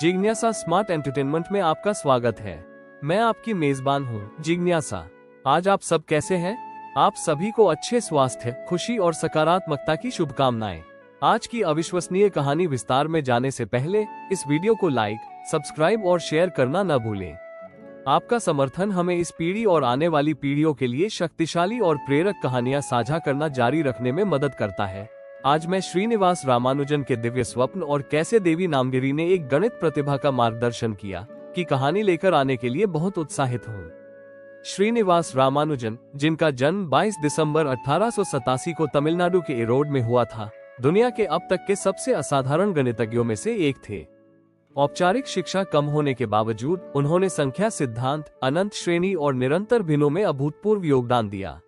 जिज्ञासा smart entertainment में आपका स्वागत है। मैं आपकी मेजबान हूँ जिज्ञासा। आज आप सब कैसे हैं? आप सभी को अच्छे स्वास्थ्य, खुशी और सकारात्मकता की शुभकामनाएं। आज की अविश्वसनीय कहानी विस्तार में जाने से पहले इस वीडियो को लाइक, सब्सक्राइब और शेयर करना न भूलें। आपका समर्थन हमें इस पीढ़ी और आने वाली पीढ़ियों के लिए शक्तिशाली और प्रेरक कहानियां साझा करना जारी रखने में मदद करता है। आज मैं श्रीनिवास रामानुजन के दिव्य स्वप्न और कैसे देवी नामगिरी ने एक गणित प्रतिभा का मार्गदर्शन किया की कहानी लेकर आने के लिए बहुत उत्साहित हूँ। श्रीनिवास रामानुजन, जिनका जन्म 22 दिसंबर 1887 को तमिलनाडु के इरोड में हुआ था, दुनिया के अब तक के सबसे असाधारण गणितज्ञों में से एक थे। औपचारिक शिक्षा कम होने के बावजूद उन्होंने संख्या सिद्धांत, अनंत श्रेणी और निरंतर भिन्नों में अभूतपूर्व योगदान दिया।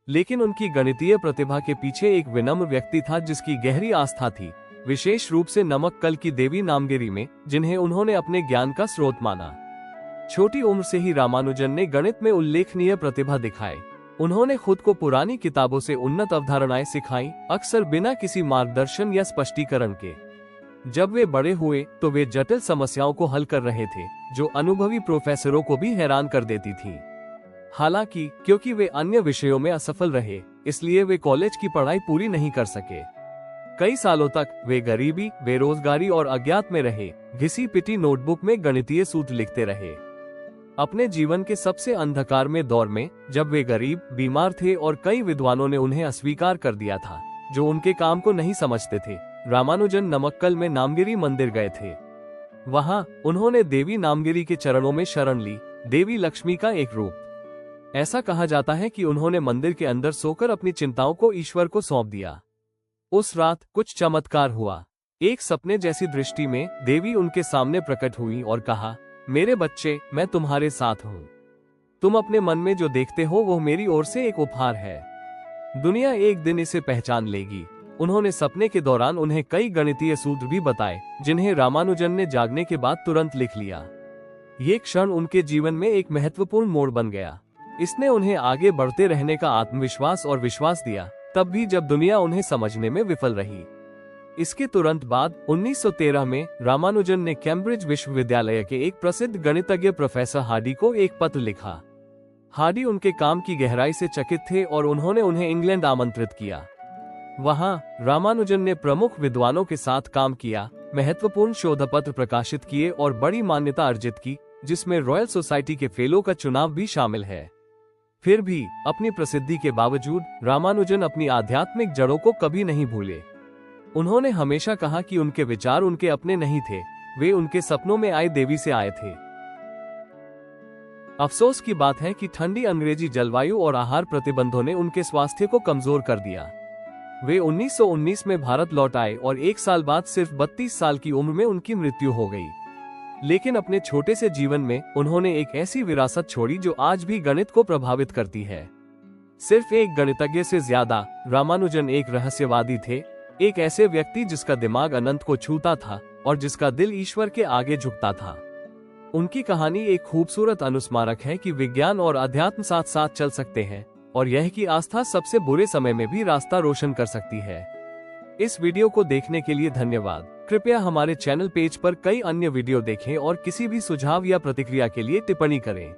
लेकिन उनकी गणितीय प्रतिभा के पीछे एक विनम्र व्यक्ति था जिसकी गहरी आस्था थी, विशेष रूप से नमक्कल की देवी नामगिरी में, जिन्हें उन्होंने अपने ज्ञान का स्रोत माना। छोटी उम्र से ही रामानुजन ने गणित में उल्लेखनीय प्रतिभा दिखाई। उन्होंने खुद को पुरानी किताबों से उन्नत अवधारणाएं सिखाई, अक्सर बिना किसी मार्गदर्शन या स्पष्टीकरण के। जब वे बड़े हुए तो वे जटिल समस्याओं को हल कर रहे थे, जो अनुभवी प्रोफेसरों को भी हैरान कर देती थी। हालांकि क्योंकि वे अन्य विषयों में असफल रहे, इसलिए वे कॉलेज की पढ़ाई पूरी नहीं कर सके। कई सालों तक वे गरीबी, बेरोजगारी और अज्ञात में रहे, घिसी पिटी नोटबुक में गणितीय सूत्र लिखते रहे। अपने जीवन के सबसे अंधकारमय दौर में, जब वे गरीब, बीमार थे और कई विद्वानों ने उन्हें अस्वीकार कर दिया था, जो उनके काम को नहीं समझते थे, रामानुजन नमक्कल में नामगिरी मंदिर गए थे। वहां उन्होंने देवी नामगिरी के चरणों में शरण ली, देवी लक्ष्मी का एक रूप। ऐसा कहा जाता है कि उन्होंने मंदिर के अंदर सोकर अपनी चिंताओं को ईश्वर को सौंप दिया। उस रात कुछ चमत्कार हुआ। एक सपने जैसी दृष्टि में देवी उनके सामने प्रकट हुई और कहा, मेरे बच्चे, मैं तुम्हारे साथ हूँ। तुम अपने मन में जो देखते हो वो मेरी ओर से एक उपहार है। दुनिया एक दिन इसे पहचान लेगी। उन्होंने सपने के दौरान उन्हें कई गणितीय सूत्र भी बताए, जिन्हें रामानुजन ने जागने के बाद तुरंत लिख लिया। ये क्षण उनके जीवन में एक महत्वपूर्ण मोड़ बन गया। इसने उन्हें आगे बढ़ते रहने का आत्मविश्वास और विश्वास दिया, तब भी जब दुनिया उन्हें समझने में विफल रही। इसके तुरंत बाद 1913 में रामानुजन ने कैम्ब्रिज विश्वविद्यालय के एक प्रसिद्ध गणितज्ञ प्रोफेसर हार्डी को एक पत्र लिखा। हार्डी उनके काम की गहराई से चकित थे और उन्होंने उन्हें इंग्लैंड आमंत्रित किया। वहां रामानुजन ने प्रमुख विद्वानों के साथ काम किया, महत्वपूर्ण शोधपत्र प्रकाशित किए और बड़ी मान्यता अर्जित की, जिसमें रॉयल सोसाइटी के फेलो का चुनाव भी शामिल है। फिर भी अपनी प्रसिद्धि के बावजूद रामानुजन अपनी आध्यात्मिक जड़ों को कभी नहीं भूले। उन्होंने हमेशा कहा कि उनके विचार उनके अपने नहीं थे, वे उनके सपनों में आई देवी से आए थे। अफसोस की बात है कि ठंडी अंग्रेजी जलवायु और आहार प्रतिबंधों ने उनके स्वास्थ्य को कमजोर कर दिया। वे 1919 में भारत लौट आए और एक साल बाद सिर्फ 32 साल की उम्र में उनकी मृत्यु हो गई। लेकिन अपने छोटे से जीवन में उन्होंने एक ऐसी विरासत छोड़ी जो आज भी गणित को प्रभावित करती है। सिर्फ एक गणितज्ञ से ज्यादा रामानुजन एक रहस्यवादी थे, एक ऐसे व्यक्ति जिसका दिमाग अनंत को छूता था और जिसका दिल ईश्वर के आगे झुकता था। उनकी कहानी एक खूबसूरत अनुस्मारक है कि विज्ञान और अध्यात्म साथ साथ चल सकते हैं, और यह कि आस्था सबसे बुरे समय में भी रास्ता रोशन कर सकती है। इस वीडियो को देखने के लिए धन्यवाद। कृपया हमारे चैनल पेज पर कई अन्य वीडियो देखें और किसी भी सुझाव या प्रतिक्रिया के लिए टिप्पणी करें।